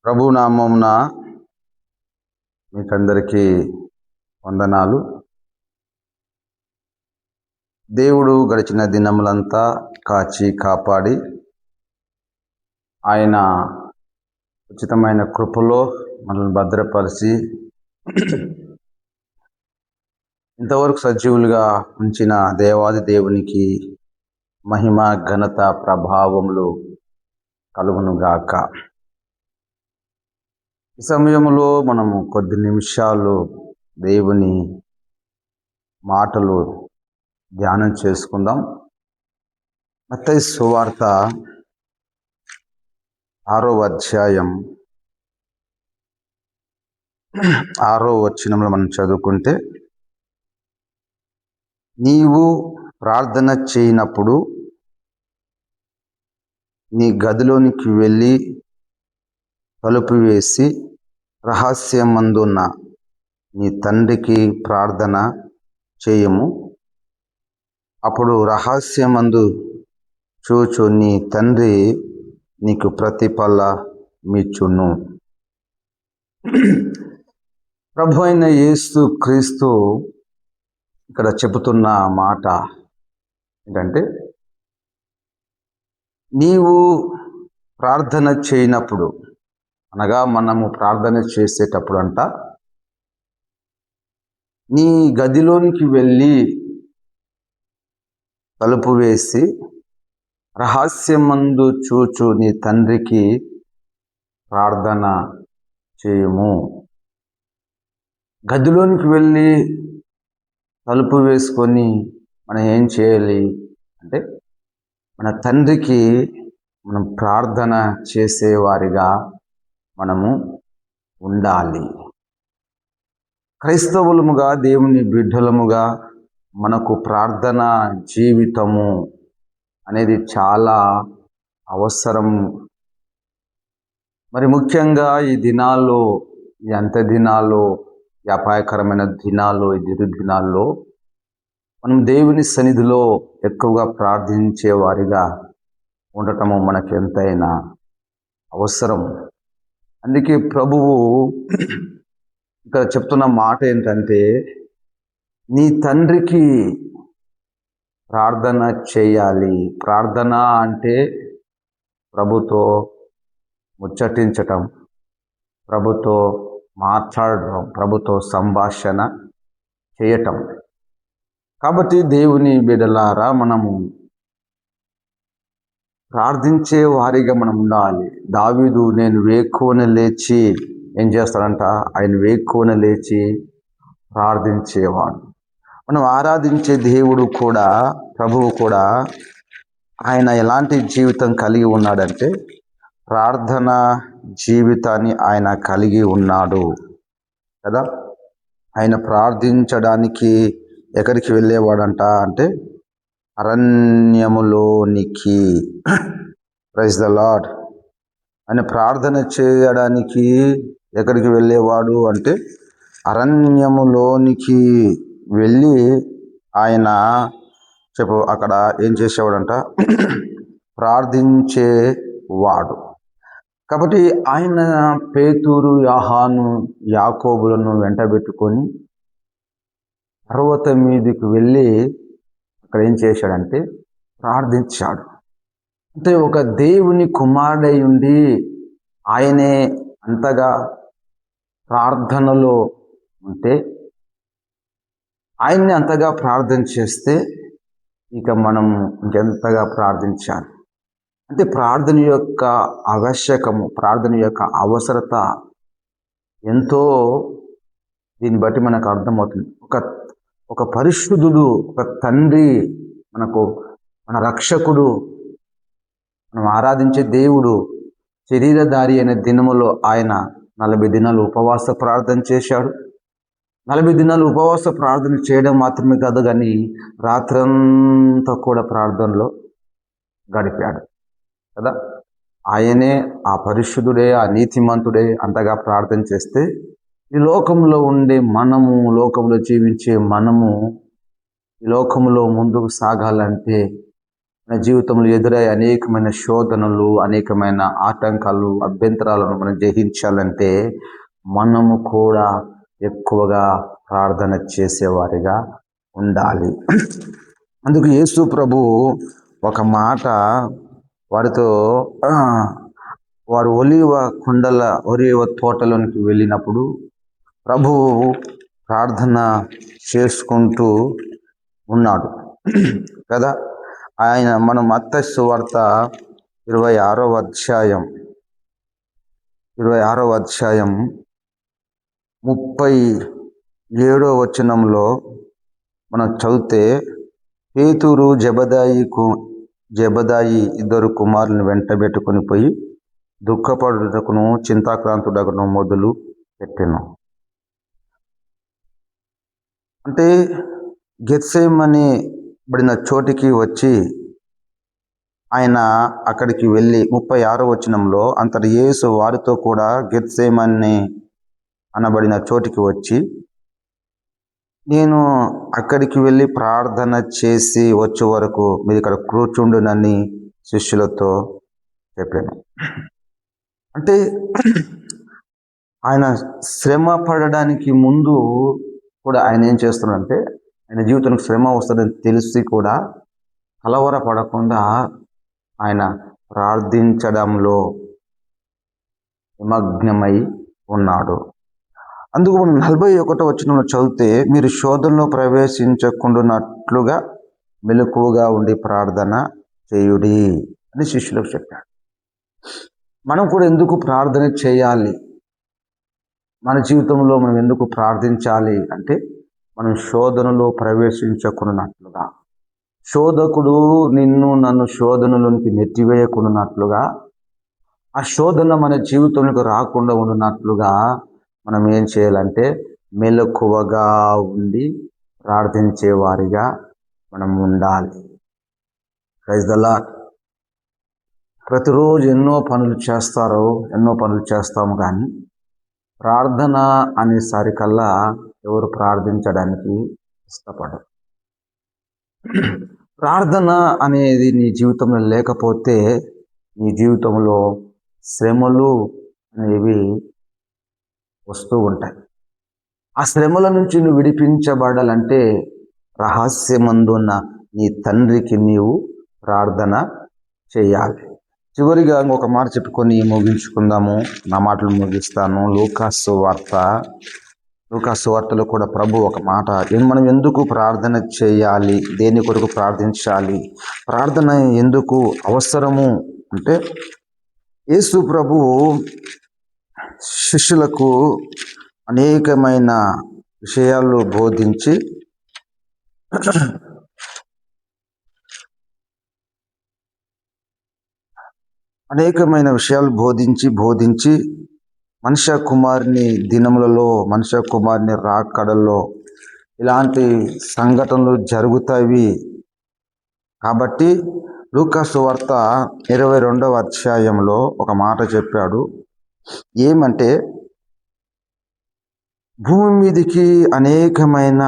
ప్రభు నామమున మీకందరికీ వందనాలు. దేవుడు గడిచిన దినములంతా కాచి కాపాడి ఆయన ఉచితమైన కృపలో మనల్ని భద్రపరిచి ఇంతవరకు సజీవులుగా ఉంచిన దేవాది దేవునికి మహిమ ఘనత ప్రభావములు కలుగునుగాక. ఈ సమయంలో మనము కొద్ది నిమిషాలు దేవుని మాటలు ధ్యానం చేసుకుందాం. మత్తయి సువార్త 6వ అధ్యాయం 6వ వచనంలో మనం చదువుకుంటే, నీవు ప్రార్థన చేయనప్పుడు నీ గదిలోనికి వెళ్ళి తలుపు వేసి రహస్యమందున్న నీ తండ్రికి ప్రార్థన చేయము. అప్పుడు రహస్యమందు చూచు నీ తండ్రి నీకు ప్రతిఫలమిచ్చును. ప్రభు అయిన యేసు క్రీస్తు ఇక్కడ చెబుతున్న మాట ఏంటంటే, నీవు ప్రార్థన చేయనప్పుడు, అనగా మనము ప్రార్థన చేసేటప్పుడు అంట, నీ గదిలోనికి వెళ్ళి తలుపు వేసి రహస్యమందు చూచు నీ తండ్రికి ప్రార్థన చేయము. గదిలోనికి వెళ్ళి తలుపు వేసుకొని మనం ఏం చేయాలి అంటే, మన తండ్రికి మనం ప్రార్థన చేసేవారిగా మనము ఉండాలి. క్రైస్తవులముగా, దేవుని బిడ్డలముగా మనకు ప్రార్థన జీవితము అనేది చాలా అవసరం. మరి ముఖ్యంగా ఈ దినాల్లో, ఈ అంత్య దినాల్లో, ఈ అపాయకరమైన దినాల్లో, ఈ దినాల్లో మనం దేవుని సన్నిధిలో ఎక్కువగా ప్రార్థించే వారిగా ఉండటము మనకు ఎంతైనా అవసరం. అందుకే ప్రభువు ఇక్కడ చెప్తున్న మాట ఏంటంటే, నీ తండ్రికి ప్రార్థన చేయాలి. ప్రార్థన అంటే ప్రభుతో ముచ్చటించటం, ప్రభుతో మాట్లాడటం, ప్రభుతో సంభాషణ చేయటం. కాబట్టి దేవుని బిడ్డలారా, మనము ప్రార్థించే వారిగా మనం ఉండాలి. దావీదు నేను వేకువన లేచి ఏం చేస్తాడంట, ఆయన వేకువన లేచి ప్రార్థించేవాడు. మనం ఆరాధించే దేవుడు కూడా, ప్రభువు కూడా, ఆయన ఎలాంటి జీవితం కలిగి ఉన్నాడంటే, ప్రార్థన జీవితాన్ని ఆయన కలిగి ఉన్నాడు కదా. ఆయన ప్రార్థించడానికి ఎక్కడికి వెళ్ళేవాడంట అంటే, అరణ్యములోనికి. Praise the lord. ఆయన ప్రార్థన చేయడానికి ఎక్కడికి వెళ్ళేవాడు అంటే, అరణ్యములోనికి వెళ్ళి ఆయన అక్కడ ఏం చేసేవాడంట, ప్రార్థించేవాడు. కాబట్టి ఆయన పేతురు, యోహాను, యాకోబులను వెంటబెట్టుకొని పర్వతం మీదకి వెళ్ళి అక్కడ ఏం చేశాడంటే ప్రార్థించాడు. అంటే ఒక దేవుని కుమారుడై ఉండి ఆయనే అంతగా ప్రార్థనలో ఉంటే, ఆయన్ని అంతగా ప్రార్థన చేస్తే ఇక మనం ఇంకెంతగా ప్రార్థించాలి. అంటే ప్రార్థన యొక్క ఆవశ్యకము, ప్రార్థన యొక్క అవసరత ఎంతో దీన్ని బట్టి మనకు అర్థమవుతుంది. ఒక పరిశుద్ధుడు, ఒక తండ్రి, మన రక్షకుడు, మనం ఆరాధించే దేవుడు శరీరధారి అయిన దినములో ఆయన 40 దినాలు ఉపవాస ప్రార్థన చేశాడు. 40 దినాలు ఉపవాస ప్రార్థన చేయడం మాత్రమే కాదు, కానీ రాత్రంతా కూడా ప్రార్థనలో గడిపాడు కదా. ఆయనే, ఆ పరిశుద్ధుడే, ఆ నీతిమంతుడే అంతగా ప్రార్థన చేస్తే, ఈ లోకంలో ఉండే మనము, లోకంలో జీవించే మనము ఈ లోకంలో ముందుకు సాగాలంటే మన జీవితంలో ఎదురయ్యే అనేకమైన శోధనలు, అనేకమైన ఆటంకాలు, అభ్యంతరాలను మనం జయించాలంటే మనము కూడా ఎక్కువగా ప్రార్థన చేసేవారిగా ఉండాలి. అందుకు యేసు ప్రభు ఒక మాట వారితో వారు ఒలివ తోటలోనికి వెళ్ళినప్పుడు ప్రభువు ప్రార్థన చేసుకుంటూ ఉన్నాడు కదా. మనం మత్తయి సువార్త 26వ అధ్యాయం 37వ వచనంలో మనం చదివితే, పేతురు జెబెదాయి ఇద్దరు కుమారులను వెంటబెట్టుకొని పోయి దుఃఖపడుటకును చింతాక్రాంతుడకును మొదలు పెట్టెను. అంటే గెత్సేమనే బడిన చోటికి వచ్చి ఆయన అక్కడికి వెళ్ళి 36వ వచనంలో, అంతట యేసు వారితో కూడా గెత్సేమనే అనబడిన చోటికి వచ్చి, నేను అక్కడికి వెళ్ళి ప్రార్థన చేసి వచ్చే వరకు మీరు ఇక్కడ కూర్చుండునని శిష్యులతో చెప్పాను. అంటే ఆయన శ్రమ పడడానికి ముందు కూడా ఆయన ఏం చేస్తున్నాడంటే, ఆయన జీవితానికి శ్రమ వస్తుందని తెలిసి కూడా కలవరపడకుండా ఆయన ప్రార్థించడంలో నిమగ్నమై ఉన్నాడు. అందుకు మనం 41వ వచనంలో చదివితే, మీరు శోధనలో ప్రవేశించకుండానట్లుగా మెలకువగా ఉండి ప్రార్థన చేయుడి అని శిష్యులకు చెప్పాడు. మనం కూడా ఎందుకు ప్రార్థన చేయాలి, మన జీవితంలో మనం ఎందుకు ప్రార్థించాలి అంటే, మనం శోధనలో ప్రవేశించకున్నట్లుగా, శోధకుడు నన్ను శోధనలోనికి నెట్టివేయకున్నట్లుగా, ఆ శోధన మన జీవితంలోకి రాకుండా ఉన్నట్లుగా మనం ఏం చేయాలంటే మెలకువగా ఉండి ప్రార్థించే వారిగా మనం ఉండాలి. Praise the Lord. ప్రతిరోజు ఎన్నో పనులు చేస్తాము, కానీ ప్రార్థన అనేసరికల్లా ఎవరు ప్రార్థించడానికి ఇష్టపడరు. ప్రార్థన అనేది నీ జీవితంలో లేకపోతే నీ జీవితంలో శ్రమలు అనేవి వస్తూ ఉంటాయి. ఆ శ్రమల నుంచి నువ్వు విడిపించబడాలంటే రహస్యమందున్న నీ తండ్రికి నీవు ప్రార్థన చేయాలి. చివరిగా ఒక మాట చెప్పుకొని ముగించుకుందాము. నా మాటలు ముగిస్తాను. లూకాసు వార్తలో కూడా ప్రభు ఒక మాట, మనం ఎందుకు ప్రార్థన చేయాలి, దేని కొరకు ప్రార్థించాలి, ప్రార్థన ఎందుకు అవసరము అంటే, యేసు ప్రభు శిష్యులకు అనేకమైన విషయాలు బోధించి మనుష్య కుమారుని దినములలో, మనుష్య కుమారుని రాకడల్లో ఇలాంటి సంఘటనలు జరుగుతాయి. కాబట్టి లూకాసు వార్త 22వ అధ్యాయంలో ఒక మాట చెప్పాడు. ఏమంటే, భూమి మీదికి అనేకమైన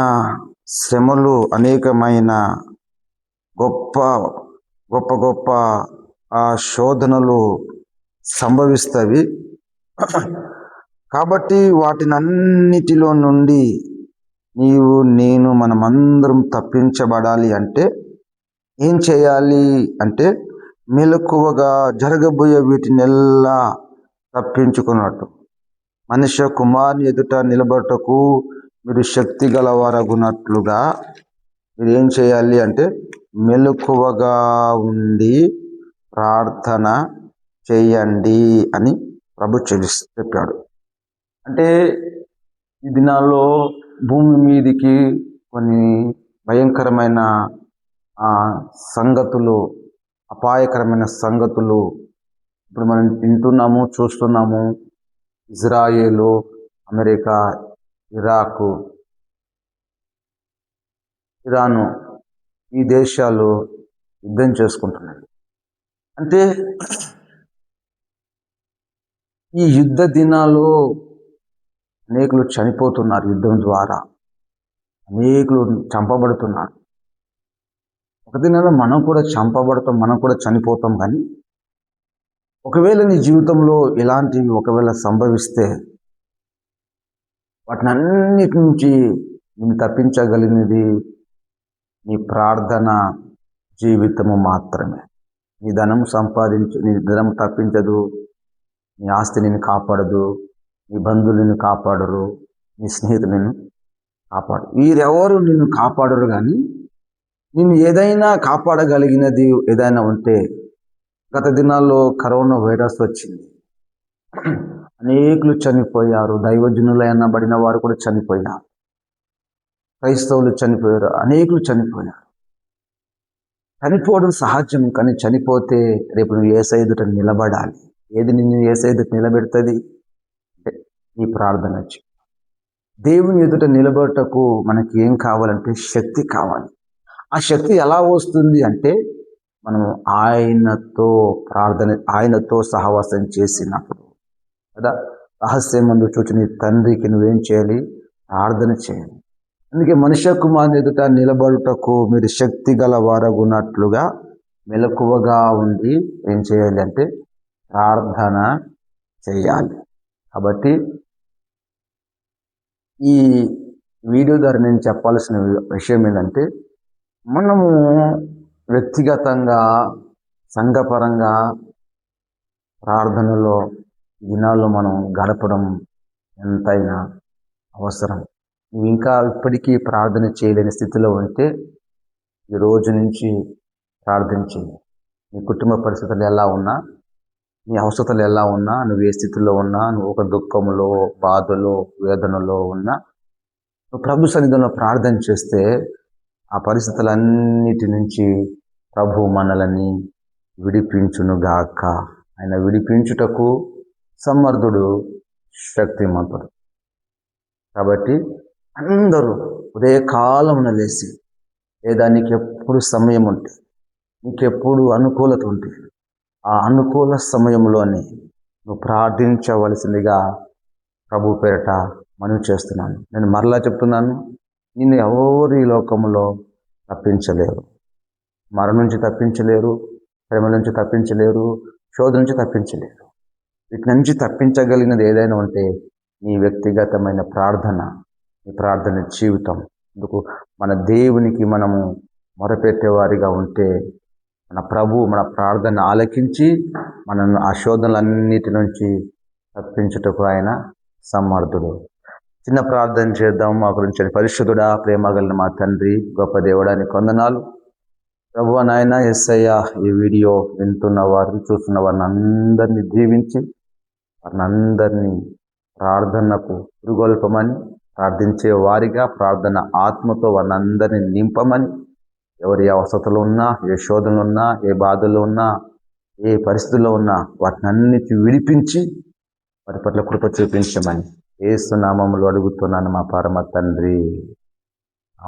శ్రమలు, అనేకమైన గొప్ప శోధనలు సంభవిస్తవి. కాబట్టి వాటినన్నిటిలో నుండి నేను మనమందరం తప్పించబడాలి అంటే ఏం చేయాలి అంటే, మెలకువగా జరగబోయే వీటినెల్లా తప్పించుకున్నట్టు మనుష్య కుమారుని ఎదుట నిలబడటకు మీరు శక్తి గలవారగునట్లుగా మీరు ఏం చేయాలి అంటే మెలకువగా ఉండి ప్రార్థన చేయండి అని ప్రభు చెప్పాడు. అంటే ఈ దినాల్లో భూమి మీదికి కొన్ని భయంకరమైన సంగతులు, అపాయకరమైన సంగతులు ఇప్పుడు మనం వింటున్నాము, చూస్తున్నాము. ఇజ్రాయేలు, అమెరికా, ఇరాకు, ఇరాను, ఈ దేశాలు యుద్ధం చేసుకుంటున్నాయి. అంటే ఈ యుద్ధ దినాల్లో అనేకులు చనిపోతున్నారు, యుద్ధం ద్వారా అనేకులు చంపబడుతున్నారు. ఒక ఒక దినాల్లో మనం కూడా చంపబడతాం, మనం కూడా చనిపోతాం. కానీ ఒకవేళ నీ జీవితంలో ఇలాంటివి ఒకవేళ సంభవిస్తే వాటిని అన్నిటి నుంచి నేను తప్పించగలిగినది నీ ప్రార్థన జీవితము మాత్రమే. నీ ధనం నీ ధనం తప్పించదు, నీ ఆస్తి నిన్ను కాపాడదు, నీ బంధువులు నిన్ను కాపాడరు, నీ స్నేహితులు నిన్ను కాపాడు. వీరెవరు నిన్ను కాపాడరు. కానీ నిన్ను ఏదైనా కాపాడగలిగినది ఏదైనా ఉంటే, గత దినాల్లో కరోనా వైరస్ వచ్చింది, అనేకులు చనిపోయారు, దైవజనులు అనబడిన వారు కూడా చనిపోయారు, క్రైస్తవులు చనిపోయారు, అనేకులు చనిపోయారు. చనిపోవడం సహజం, కానీ చనిపోతే రేపు నువ్వు యేసయ్య ఎదుట నిలబడాలి. ఏది నిన్ను యేసయ్య ఎదుట నిలబెడుతుంది? ఈ ప్రార్థన. దేవుని ఎదుట నిలబడటకు మనకి ఏం కావాలంటే శక్తి కావాలి. ఆ శక్తి ఎలా వస్తుంది అంటే మనం ఆయనతో సహవాసం చేసినప్పుడు కదా. రహస్యమందు చూచి నీ తండ్రికి నువ్వేం చేయాలి? ప్రార్థన చేయాలి. అందుకే మనుష్య కుమారుని ఎదుట నిలబడుటకు మీరు శక్తి గల వారగున్నట్లుగా మెలకువగా ఉండి ఏం చేయాలి అంటే ప్రార్థన చేయాలి. కాబట్టి ఈ వీడియో ద్వారా నేను చెప్పాల్సిన విషయం ఏంటంటే, మనము వ్యక్తిగతంగా సంఘపరంగా ప్రార్థనలో దినాల్లో మనం గడపడం ఎంతైనా అవసరం. నువ్వు ఇంకా ఇప్పటికీ ప్రార్థన చేయలేని స్థితిలో ఉంటే ఈ రోజు నుంచి ప్రార్థించి, నీ కుటుంబ పరిస్థితులు ఎలా ఉన్నా, నీ అవసరతలు ఎలా ఉన్నా, నువ్వు ఏ స్థితిలో ఉన్నా, నువ్వు ఒక దుఃఖంలో, బాధలో, వేదనలో ఉన్నా, నువ్వు ప్రభు సన్నిధిలో ప్రార్థన చేస్తే ఆ పరిస్థితులన్నిటి నుంచి ప్రభు మనల్ని విడిపించునుగాక. ఆయన విడిపించుటకు సమర్థుడు, శక్తిమంతుడు. కాబట్టి అందరూ ఉదయకాలమున లేచి, లేదా నీకెప్పుడు సమయం ఉంటే, నీకెప్పుడు అనుకూలత ఉంటే ఆ అనుకూల సమయంలోనే నువ్వు ప్రార్థించవలసిందిగా ప్రభు పేరట మనవి చేస్తున్నాను. నేను మరలా చెప్తున్నాను, నిన్ను ఎవరు ఈ లోకంలో తప్పించలేరు. మరణం నుంచి తప్పించలేరు, ప్రేమ నుంచి తప్పించలేరు, శోధన నుంచి తప్పించలేరు. వీటి నుంచి తప్పించగలిగినది ఏదైనా ఉంటే నీ వ్యక్తిగతమైన ప్రార్థన, నీ ప్రార్థన జీవితం. అందుకు మన దేవునికి మనము మొరపెట్టేవారిగా ఉంటే మన ప్రభు మన ప్రార్థన ఆలకించి మనల్ని ఆ శోధనలన్నిటి నుంచి తప్పించుటకు ఆయన సమర్థుడు. చిన్న ప్రార్థన చేద్దాం. మా గురించి పరిశుద్ధుడా, ప్రేమ కలిగిన మా తండ్రి, గొప్ప దేవుడానికి వందనాలు. ప్రభువా నాయన యేసయ్య, ఈ వీడియో వింటున్న వారిని, చూస్తున్న వారిని అందరినీ దీవించి వారిని అందరినీ ప్రార్థనకు పురుగొల్పమని, ప్రార్థించే వారిగా ప్రార్థన ఆత్మతో వారిని అందరినీ నింపమని, ఎవరు ఏ అవసరతలు ఉన్నా, ఏ శోధనలు ఉన్నా, ఏ బాధలు ఉన్నా, ఏ పరిస్థితుల్లో ఉన్నా వాటిని అన్నిటి విడిపించి వారి పట్ల కృప చూపించమని యేసు నామములో అడుగుతున్నాను మా పరమ తండ్రి.